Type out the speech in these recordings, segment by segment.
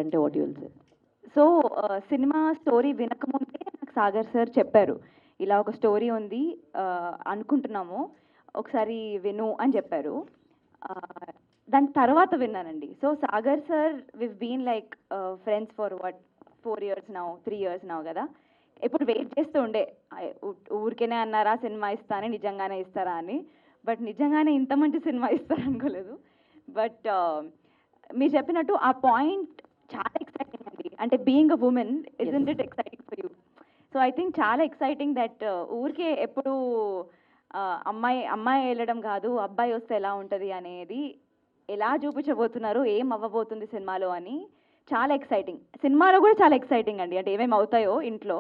అంటే what you will say? So cinema story వినకముందే నాకు సాగర్ సార్ చెప్పారు, ఇలా ఒక స్టోరీ ఉంది అనుకుంటున్నాము, ఒకసారి విను అని చెప్పారు. దాని తర్వాత విన్నానండి. So Sagar sir we've been like friends for what 4 years now, 3 years now కదా. ఎప్పుడు వెయిట్ చేస్తూ ఉండే, ఊరికేనే అన్నారా సినిమా ఇస్తా అని, నిజంగానే ఇస్తారా అని. బట్ నిజంగానే ఇంత మంచి సినిమా ఇస్తారు అనుకోలేదు. బట్ మీరు చెప్పినట్టు ఆ పాయింట్ చాలా ఎక్సైటింగ్ అండి. అంటే being a women, isn't it exciting for you? So I think చాలా ఎక్సైటింగ్ దట్ ఊరికే ఎప్పుడు అమ్మాయి వెళ్ళడం కాదు, అబ్బాయి వస్తే ఎలా ఉంటుంది అనేది ఎలా చూపించబోతున్నారు, ఏం అవ్వబోతుంది సినిమాలో అని చాలా ఎక్సైటింగ్. సినిమాలో కూడా చాలా ఎక్సైటింగ్ అండి, అంటే ఏమేమి అవుతాయో ఇంట్లో,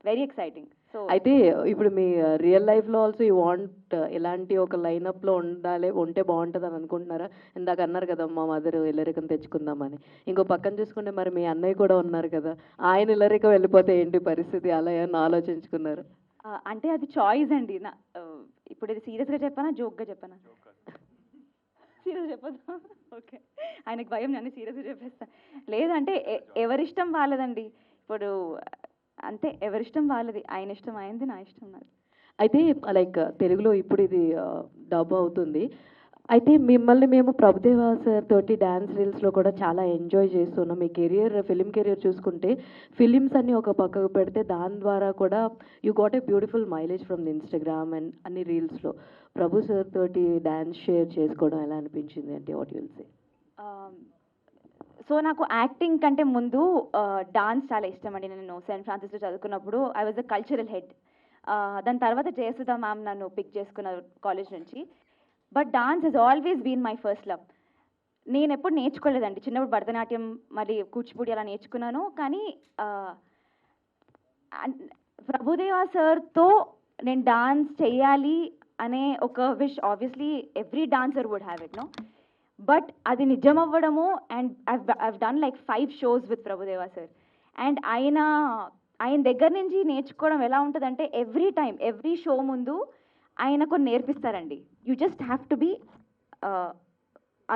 వెరీ ఎక్సైటింగ్. సో అయితే ఇప్పుడు మీ రియల్ లైఫ్లో ఆల్సో యూ వాంట్ ఇలాంటి ఒక లైనప్లో ఉంటే బాగుంటుంది అని అనుకుంటున్నారా? ఇందాక అన్నారు కదా మా మదర్ ఇల్లరికం తెచ్చుకుందామని. ఇంకో పక్కన చూసుకుంటే మరి మీ అన్నయ్య కూడా ఉన్నారు కదా, ఆయన ఇల్లరికం వెళ్ళిపోతే ఏంటి పరిస్థితి, అలా ఏమన్నా ఆలోచించుకున్నారు? అంటే అది చాయిస్ అండి. ఇప్పుడు ఇది సీరియస్గా చెప్పానా, జోక్గా చెప్పానా? సీరియస్ చెప్పదు. ఓకే, ఆయనకు భయం, నన్ను సీరియస్గా చెప్పేస్తాను. లేదంటే ఎవరిష్టం వాళ్ళదండి. ఇప్పుడు అంతే, ఎవరిష్టం వాళ్ళది. ఆయన ఇష్టం ఆయనది, నా ఇష్టం నాది. అయితే లైక్ తెలుగులో ఇప్పుడు ఇది డబ్ అవుతుంది. అయితే మిమ్మల్ని మేము ప్రభుదేవా సార్ తోటి డ్యాన్స్ రీల్స్లో కూడా చాలా ఎంజాయ్ చేస్తున్నాం. మీ ఫిలిం కెరియర్ చూసుకుంటే ఫిలిమ్స్ అన్ని ఒక పక్కకు పెడితే దాని ద్వారా కూడా you got a beautiful mileage from the Instagram and అన్ని రీల్స్లో. ప్రభు సార్ తోటి డ్యాన్స్ షేర్ చేసుకోవడం ఎలా అనిపించింది అంటే what you will say? So నాకు యాక్టింగ్ కంటే ముందు డాన్స్ చాలా ఇష్టం అండి. నేను సెయింట్ ఫ్రాన్సిస్లో చదువుకున్నప్పుడు I was the cultural head. దాని తర్వాత జయసుధా మ్యామ్ నన్ను పిక్ చేసుకున్నారు కాలేజ్ నుంచి. But dance has always been my first love. నేను ఎప్పుడు నేర్చుకోలేదండి. చిన్నప్పుడు భరతనాట్యం మరి కూచిపూడి అలా నేర్చుకున్నాను. కానీ ప్రభుదేవా సార్తో నేను డాన్స్ చేయాలి అనే ఒక wish obviously every dancer would have it, no. But అది నిజం అవ్వడము, and I've done like 5 shows with Prabhudeva sir. And ఆయన దగ్గర నుంచి నేర్చుకోవడం ఎలా ఉంటుందంటే ఎవ్రీ షో ముందు ఆయన కొన్ని నేర్పిస్తారండి. You just have to be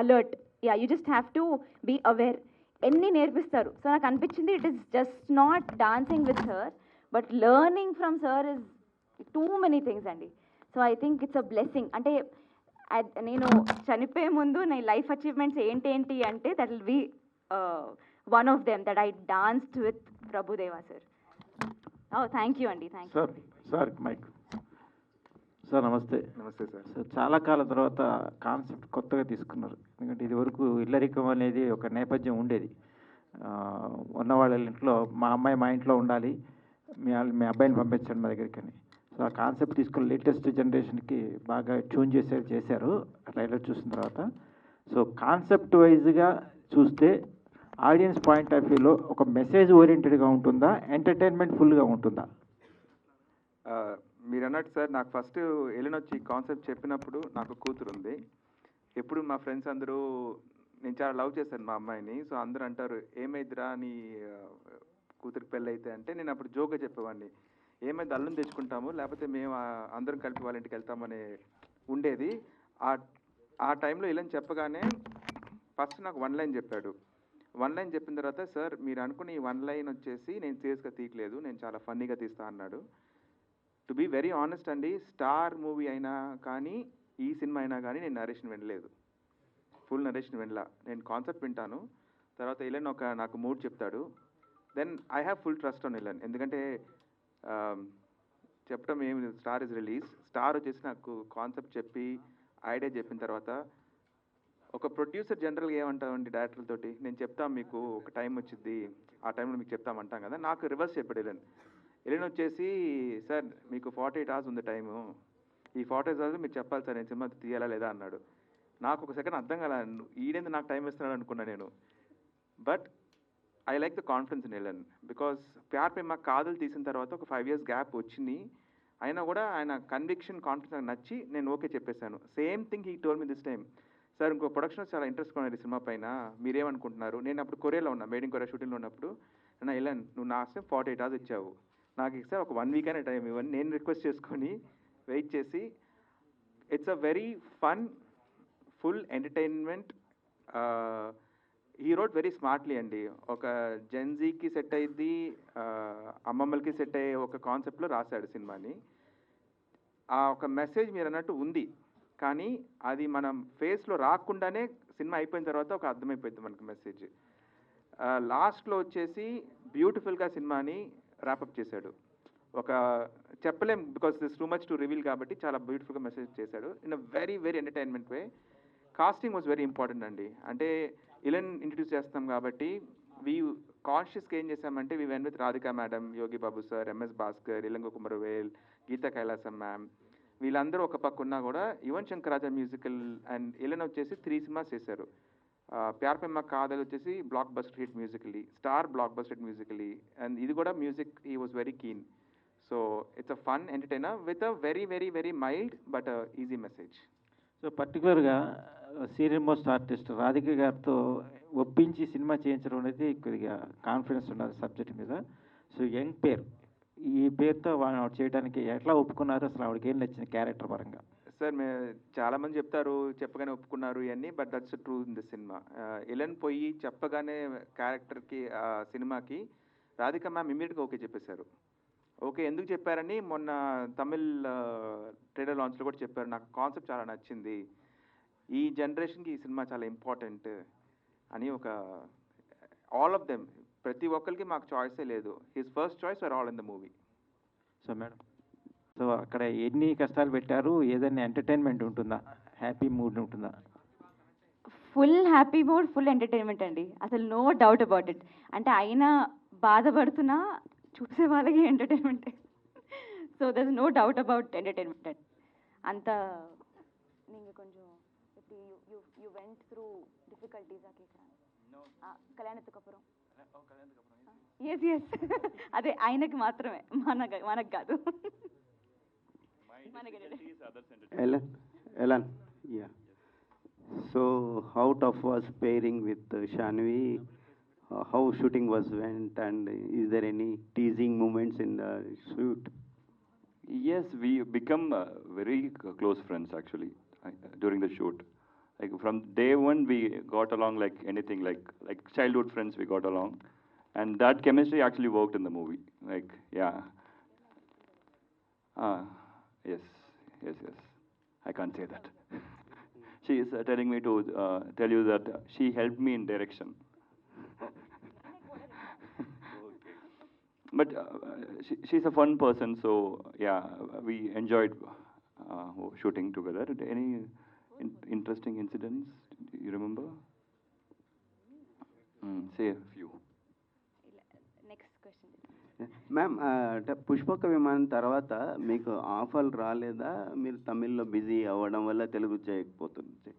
alert, you just have to be aware. ఎన్ని నేర్పిస్తారు. సో నాకు అనిపించింది it is just not dancing with sir, but learning from sir is too many things అండి. So I think it's a blessing. అంటే నేను చనిపోయే ముందు నా లైఫ్ అచీవ్మెంట్స్ ఏంటి అంటే that will be one of them, that I danced with Prabhudeva sir. Thank you అండి, thank you. Sir mic. Sir నమస్తే. నమస్తే సార్. సార్ చాలా కాలం తర్వాత కాన్సెప్ట్ కొత్తగా తీసుకున్నారు. ఎందుకంటే ఇది వరకు ఇల్లరికం అనేది ఒక నేపథ్యం ఉండేది. ఉన్న వాళ్ళ ఇంట్లో మా అమ్మాయి మా ఇంట్లో ఉండాలి, మీ అబ్బాయిని పంపించండి మా దగ్గరికి అని. సో ఆ కాన్సెప్ట్ తీసుకుని లేటెస్ట్ జనరేషన్కి బాగా ట్యూన్ చేశారు ట్రైలర్ చూసిన తర్వాత. సో కాన్సెప్ట్ వైజ్గా చూస్తే ఆడియన్స్ పాయింట్ ఆఫ్ వ్యూలో ఒక మెసేజ్ ఓరియంటెడ్గా ఉంటుందా, ఎంటర్టైన్మెంట్ ఫుల్గా ఉంటుందా? మీరు అన్నట్టు సార్, నాకు ఫస్ట్ వచ్చి కాన్సెప్ట్ చెప్పినప్పుడు నాకు కూతురు ఉంది. ఎప్పుడు మా ఫ్రెండ్స్ అందరూ, నేను చాలా లవ్ చేశాను మా అమ్మాయిని. సో అందరూ అంటారు ఏమైద్దిరా నీ కూతురికి పెళ్ళి అయితే అంటే, నేను అప్పుడు జోక్గా చెప్పేవాడిని, ఏమైంది అల్లుని తెచ్చుకుంటాము, లేకపోతే మేము అందరం కలిపి వాళ్ళ ఇంటికి వెళ్తామని ఉండేది. ఆ టైంలో ఇలా చెప్పగానే ఫస్ట్ నాకు 1 line చెప్పాడు. 1 line చెప్పిన తర్వాత, సార్ మీరు అనుకున్న ఈ 1 line వచ్చేసి నేను సీరియస్గా తీయట్లేదు, నేను చాలా ఫన్నీగా తీస్తా అన్నాడు. టు బీ వెరీ ఆనెస్ట్ అండి, స్టార్ మూవీ అయినా కానీ ఈ సినిమా అయినా కానీ నేను నరేషన్ వినలేదు, ఫుల్ నరేషన్ వినలా. నేను కాన్సెప్ట్ వింటాను, తర్వాత ఇలన్ నాకు మూడ్ చెప్తాడు, then I have full trust on Elan. ఎందుకంటే చెప్పడం ఏమి, స్టార్ ఇస్ రిలీజ్, స్టార్ వచ్చేసి నాకు కాన్సెప్ట్ చెప్పి ఐడియా చెప్పిన తర్వాత, ఒక ప్రొడ్యూసర్ జనరల్గా ఏమంటామండి డైరెక్టర్లతోటి, నేను చెప్తాను మీకు ఒక టైం వచ్చింది, ఆ టైంలో మీకు చెప్తామంటాం కదా. నాకు రివర్స్ చెప్పాడు ఇలన్ వచ్చేసి, సార్ మీకు 48 hours ఉంది టైము, ఈ 48 hours మీరు చెప్పాలి సార్ నేను సినిమా తీయాలా లేదా అన్నాడు. నాకు ఒక సెకండ్ అర్థం కాల, ఈడేంది నాకు టైం ఇస్తున్నాడు అనుకున్నా నేను. But I like the confidence in Elan, because Pyaar పే మాకు కాదలు తీసిన తర్వాత ఒక 5 years గ్యాప్ వచ్చింది, అయినా కూడా ఆయన కన్విక్షన్ కాన్ఫిడెన్స్ నాకు నచ్చి నేను ఓకే చెప్పేశాను. Same thing he told me this time, sir ఇంకో ప్రొడక్షన్ చాలా ఇంట్రెస్ట్ కొన్నారు ఈ సినిమా పైన, మీరేమనుకుంటున్నారు. నేను అప్పుడు కొరియాలో ఉన్నా, మేడ్ ఇన్ కొరియా షూటింగ్లో ఉన్నప్పుడు, నా ఇలన్ నువ్వు నా 48 hours ఇచ్చావు, నాకు ఇస్తే ఒక 1 week అయినా టైం ఇవ్వండి, నేను రిక్వెస్ట్ చేసుకొని వెయిట్ చేసి, it's a very fun, full entertainment he wrote very smartly అండి. ఒక జెన్జీకి సెట్ అయ్యిద్ది, అమ్మమ్మలకి సెట్ అయ్యే ఒక కాన్సెప్ట్లో రాశాడు సినిమాని. ఆ ఒక మెసేజ్ మీరు అన్నట్టు ఉంది, కానీ అది మనం ఫేస్లో రాకుండానే సినిమా అయిపోయిన తర్వాత ఒక అర్థమైపోయింది మనకు మెసేజ్. లాస్ట్లో వచ్చేసి బ్యూటిఫుల్గా సినిమాని ర్యాపప్ చేశాడు. ఒక చెప్పలేం because this too much to reveal, కాబట్టి చాలా బ్యూటిఫుల్గా మెసేజ్ చేశాడు in a very very entertainment way. Casting was very important అండి. అంటే ఇలన్ ఇంట్రడ్యూస్ చేస్తాం కాబట్టి వీ కాన్షియస్గా ఏం చేసామంటే we went with Radhika madam, Yogi Babu sir, MS Bhaskar, Ilanga Kumaravel, Geetha Kailasam ma'am, వీళ్ళందరూ ఒక పక్క ఉన్నా కూడా యువన్ శంకర్ రాజా మ్యూజికల్ అండ్ ఇలన్ వచ్చేసి 3 సినిమాస్ చేశారు. ప్యార్ పెమ్మ కాదల్ వచ్చేసి blockbuster hit musically, Star blockbuster hit musically, and ఇది కూడా music he was very keen. So it's a fun entertainer with a very very very mild but easy message. So పర్టికులర్గా serial most artist Radhika గారితో ఒప్పించి cinema చేయించడం అనేది కొద్దిగా confidence ఉన్నది subject మీద. సో యంగ్ పేరు, ఈ పేరుతో వాళ్ళు చేయడానికి ఎట్లా ఒప్పుకున్నారు, అసలు ఆవిడకి ఏం నచ్చింది క్యారెక్టర్ పరంగా? సార్ చాలామంది చెప్తారు చెప్పగానే ఒప్పుకున్నారు ఇవన్నీ, but that's true in this cinema. Elon పోయి చెప్పగానే క్యారెక్టర్కి సినిమాకి రాధిక మ్యామ్ ఇమీడియట్గా ఓకే చెప్పేశారు. ఓకే ఎందుకు చెప్పారని మొన్న తమిళ్ ట్రైలర్ లాంచ్లో కూడా చెప్పారు, నాకు కాన్సెప్ట్ చాలా నచ్చింది, ఈ జనరేషన్కి ఈ సినిమా చాలా ఇంపార్టెంట్ అని. ఒక ఆల్ ఆఫ్ దెమ్, ప్రతి ఒక్కరికి మాకు చాయిసే లేదు, his first choice are all in the movie. So madam, so అక్కడ ఎన్ని కష్టాలు పెట్టారు, ఏదైనా ఎంటర్టైన్మెంట్ ఉంటుందా, హ్యాపీ మూడ్ ఉంటుందా? Full happy mood, full entertainment అండి, అసలు నో డౌట్ అబౌట్ ఇట్. అంటే అయినా బాధపడుతున్నా చూసే వాళ్ళకి entertainment. So there is no doubt about entertainment అండి. అంత நீங்கள் கொஞ்சம் எப்படி யூ வெண்ட் த்ரூ டிஃபிகல்ட்டிஸா கேட்குறாங்க కళ్యాణத்துக்கு అப்புறம். ఎస్ ఎస్ అదే ఆయనకి మాత్రమే, మనకు కాదు. Ellen, yeah. So how tough was pairing with Shanvi? How shooting was went, and is there any teasing moments in the shoot? Yes, we become very close friends actually during the shoot. Like from day one, we got along like anything, like childhood friends. We got along, and that chemistry actually worked in the movie. Like yeah, yes. I can't say that. She is telling me to tell you that she helped me in direction. But she's a fun person, so yeah, we enjoyed shooting together. Any interesting incidents you remember? Say a few. Next question. Ma'am, అంటే పుష్పక విమానం తర్వాత మీకు ఆఫర్లు రాలేదా? మీరు తమిళ్లో busy అవ్వడం వల్ల తెలుగు చేయకపోతుంది?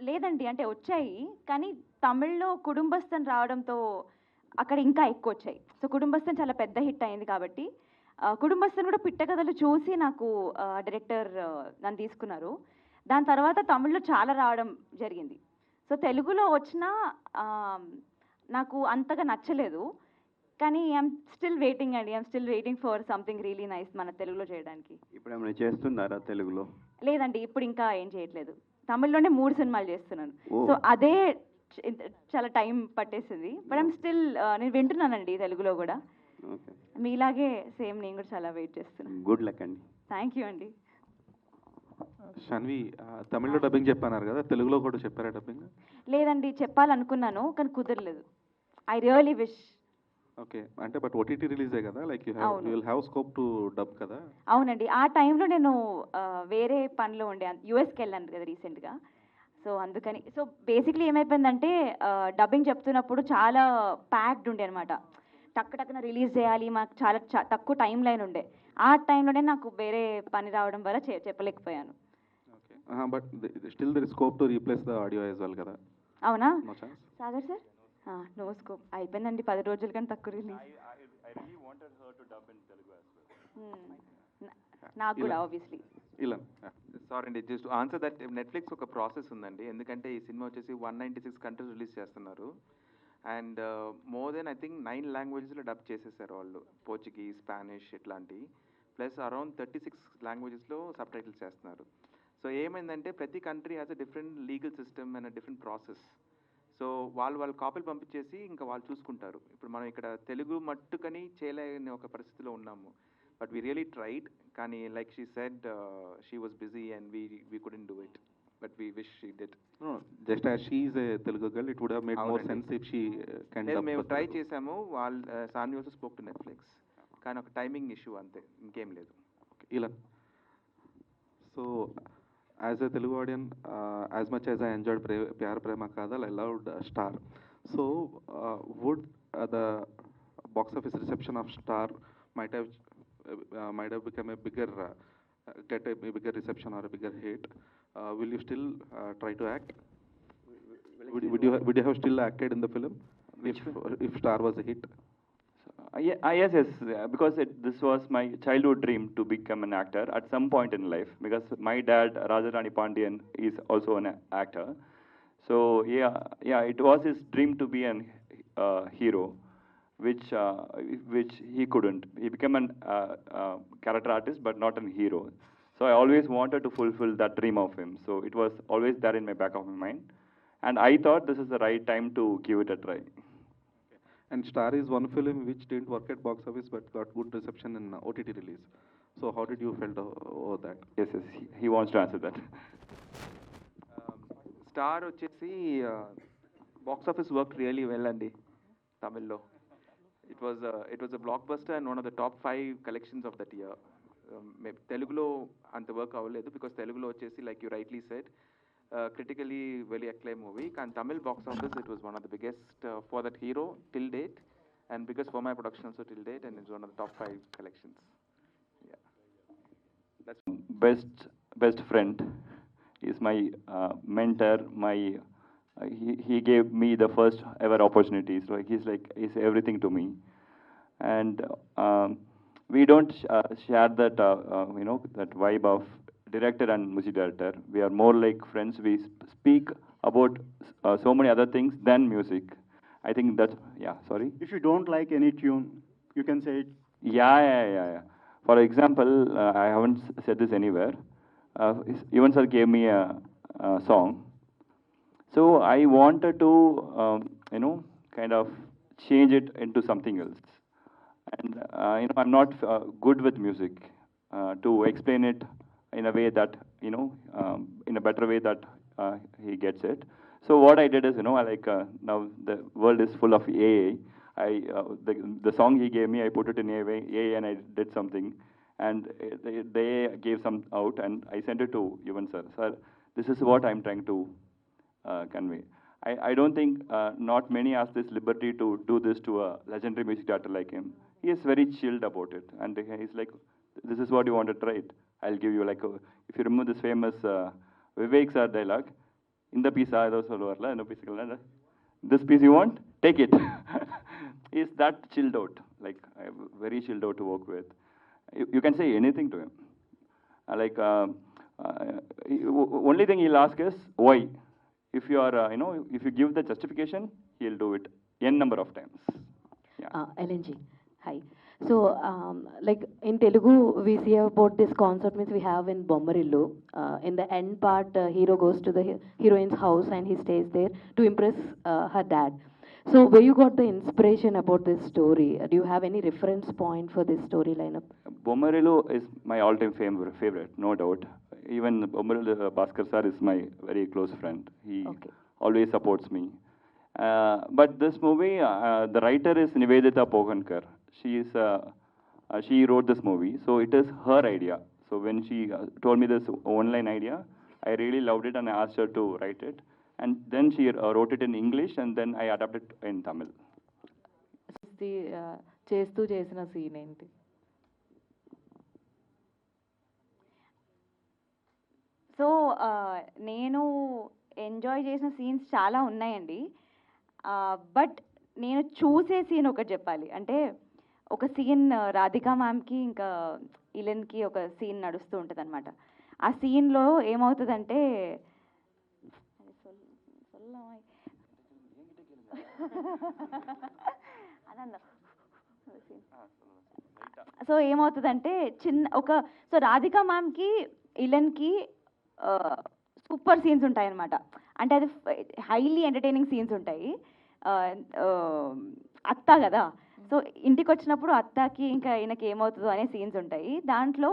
లేదండి, అంటే వచ్చాయి, కానీ తమిళ్లో కుటుంబస్థన్ రావడంతో అక్కడ ఇంకా ఎక్కువ వచ్చాయి. సో కుటుంబస్థన్ చాలా పెద్ద హిట్ అయింది కాబట్టి కుటుంబస్థన్ కూడా పిట్టకథలు చూసి నాకు డైరెక్టర్ నన్ను తీసుకున్నారు. దాని తర్వాత తమిళ్లో చాలా రావడం జరిగింది. సో తెలుగులో వచ్చినా నాకు అంతగా నచ్చలేదు, కానీ ఐఎమ్ స్టిల్ వెయిటింగ్ అండి, I'm still waiting for something really nice మన తెలుగులో చేయడానికి. ఇప్పుడు ఏమైనా చేస్తున్నారా తెలుగులో? లేదండి, ఇప్పుడు ఇంకా ఏం చేయట్లేదు. తమిళ్లోనే 3 సినిమాలు చేస్తున్నాను. Oh. సో అదే చాలా టైం పట్టేసింది, బట్ ఐమ్ స్టిల్ నేను వింటున్నానండి తెలుగులో కూడా. ఓకే, మీలాగే సేమ్ నేను కూడా చాలా వెయిట్ చేస్తున్నాను. గుడ్ లక్ అండి. థ్యాంక్ యూ అండి. షన్వి, తమిళ్లో డబ్బింగ్ చెప్పన్నారు కదా, తెలుగులో కూడా చెప్పారా డబ్బింగ్? లేదండి, చెప్పాలనుకున్నాను కానీ కుదరలేదు. I really wish. ఓకే, అంటే బట్ ఓటీటీ రిలీజే కదా, లైక్ యూ అవును. Will have scope to dub కదా? అవునండి, ఆ టైంలో నేను వేరే పనిలో ఉండే, యూఎస్కి వెళ్ళాను కదా రీసెంట్గా. సో అందుకని, సో బేసిక్లీ ఏమైపోయిందంటే డబ్బింగ్ చెప్తున్నప్పుడు చాలా ప్యాక్డ్ ఉండే అనమాట. టక్కున రిలీజ్ చేయాలి, మాకు చాలా తక్కువ టైం లైన్ ఉండే. ఆ టైంలోనే నాకు వేరే పని రావడం వల్ల చెప్పలేకపోయాను. Okay, but still there is scope to replace the audio as well కదా? అవునా no chance? Sagar sir? No scope, అయిపోయిందండి 10 రోజుల కానీ తక్కువ release. I really wanted her to dub in Telugu as well. నాకు కూడా ఆబ్వియస్లీ. ఇలా సారీ అండి, జస్ట్ ఆన్సర్ దట్ నెట్ఫ్లిక్స్ ఒక ప్రాసెస్ ఉందండి. ఎందుకంటే ఈ సినిమా వచ్చేసి 196 కంట్రీస్ రిలీజ్ చేస్తున్నారు, and more than I think 9 లాంగ్వేజెస్లో డబ్ చేసేసారు వాళ్ళు, పోర్చుగీస్, స్పానిష్ ఇట్లాంటి, ప్లస్ అరౌండ్ 36 లాంగ్వేజెస్లో సబ్ టైటిల్స్ చేస్తున్నారు. సో ఏమైందంటే ప్రతి country has a different legal system and a different process. So వాళ్ళు కాపీలు పంపించేసి ఇంకా వాళ్ళు చూసుకుంటారు. ఇప్పుడు మనం ఇక్కడ తెలుగు మట్టుకని చేయలేని ఒక పరిస్థితిలో ఉన్నాము. బట్ వీ రియలీ ట్రైడ్, కానీ like she said she was busy and we couldn't do it, but we wish she did. Just as she is a Telugu girl, it would have made more sense if she మేము try చేసాము. Sanvi also spoke to Netflix, కానీ ఒక timing issue అంతే, ఇంకేం లేదు. Ilan. So, as a Telugu audience, as much as I enjoyed Pyar Prema Kadal, I loved Star. So, would the box office reception of Star might have become a bigger, get a bigger reception or a bigger hit? Will you still try to act? Would you have still acted in the film if Star was a hit? Yes, because this was my childhood dream to become an actor at some point in life, because my dad, Rajarani Pandian, is also an actor. So it was his dream to be an hero, which he couldn't. He became an character artist, but not a hero. So I always wanted to fulfill that dream of him. So it was always there in my back of my mind, and I thought this is the right time to give it a try. And Star is one film which didn't work at box office but got good reception in OTT release. So how did you felt over that? Yes, he wants to answer that. Star వచ్చేసి box office work really well అండి తమిళ్లో. It was a blockbuster and one of the top 5 collections of that year. తెలుగులో అంత work అవ్వలేదు, because తెలుగులో వచ్చేసి like you rightly said critically very acclaimed movie. And Tamil box office, it was one of the biggest for that hero till date, and biggest for my production also till date, and it's one of the top 5 collections. Yeah, that's Best friend is my mentor. He gave me the first ever opportunity. So he's everything to me, and we don't share that that vibe of director and music director. We are more like friends. We speak about so many other things than music. I think that's, sorry. If you don't like any tune, you can say it. Yeah. For example, I haven't said this anywhere. Evan sir gave me a song. So I wanted to, kind of change it into something else. And, I'm not good with music to explain it in a way that, in a better way that he gets it. So what I did is, now the world is full of AI. The song he gave me, I put it in AI and I did something. And they gave some out and I sent it to Yuvan sir. Sir, this is what I'm trying to convey. I don't think not many has this liberty to do this to a legendary music director like him. He is very chilled about it. And he's like, this is what you want to try it. I'll give you if you remember this famous Vivek sir dialogue, in the piece, this piece you want, take it. He's that chilled out, very chilled out to work with. You can say anything to him. Only thing he'll ask is, why? If you are, if you give the justification, he'll do it n number of times. Yeah. LNG, hi. So, in Telugu, we see about this concept means we have in Bommarillu. In the end part, hero goes to the heroine's house and he stays there to impress her dad. So, where you got the inspiration about this story? Do you have any reference point for this story lineup? Bommarillu is my all-time favorite, no doubt. Even Bommarillu Bhaskar sir is my very close friend. He always supports me. But this movie, the writer is Nivedita Pogankar. She wrote this movie, so it is her idea. So when she told me this online idea, I really loved it and I asked her to write it. And then she wrote it in English and then I adapted it in Tamil. చేస్తూ చేసిన scene ఏంటి? So నేను enjoy చేసిన scenes చాలా ఉన్నాయండి. But నేను చూసే scene ఒకటి చెప్పాలి. అంటే ఒక సీన్ రాధికా మ్యామ్కి ఇంకా ఇలన్కి ఒక సీన్ నడుస్తూ ఉంటుంది అనమాట. ఆ సీన్లో ఏమవుతుందంటే సో ఏమవుతుందంటే రాధికా మ్యామ్కి ఇలన్కి సూపర్ సీన్స్ ఉంటాయి అనమాట. అంటే అది హైలీ ఎంటర్టైనింగ్ సీన్స్ ఉంటాయి. అత్త కదా, సో ఇంటికి వచ్చినప్పుడు అత్తకి ఇంకా ఈయనకి ఏమవుతుందో అనే సీన్స్ ఉంటాయి. దాంట్లో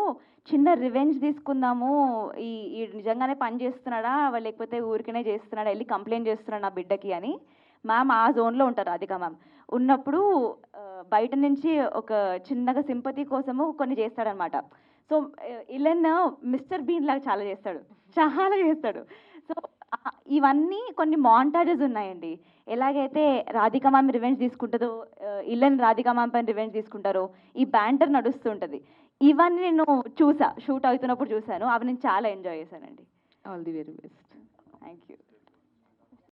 చిన్న రివెంజ్ తీసుకుందాము, ఈ నిజంగానే పని చేస్తున్నాడా లేకపోతే ఊరికనే చేస్తున్నాడా, వెళ్ళి కంప్లైంట్ చేస్తున్నాడు నా బిడ్డకి అని మ్యామ్ ఆ జోన్లో ఉంటారు రాధిక మ్యామ్. ఉన్నప్పుడు బయట నుంచి ఒక చిన్నగా సింపతి కోసము కొన్ని చేస్తాడనమాట. సో ఇలన్ మిస్టర్ బీన్ లాగా చాలా చేస్తాడు. సో ఇవన్నీ కొన్ని మాంటాజెస్ ఉన్నాయండి. ఎలాగైతే రాధిక మ్యామ్ రివెంజ్ తీసుకుంటుందో, ఇలన్ రాధిక మ్యామ్ పైన రివెంజ్ తీసుకుంటారో, ఈ బ్యాంటర్ నడుస్తుంటుంది. ఇవన్నీ నేను షూట్ అవుతున్నప్పుడు చూశాను. అవి నేను చాలా ఎంజాయ్ చేశానండి. All the very best. Thank you.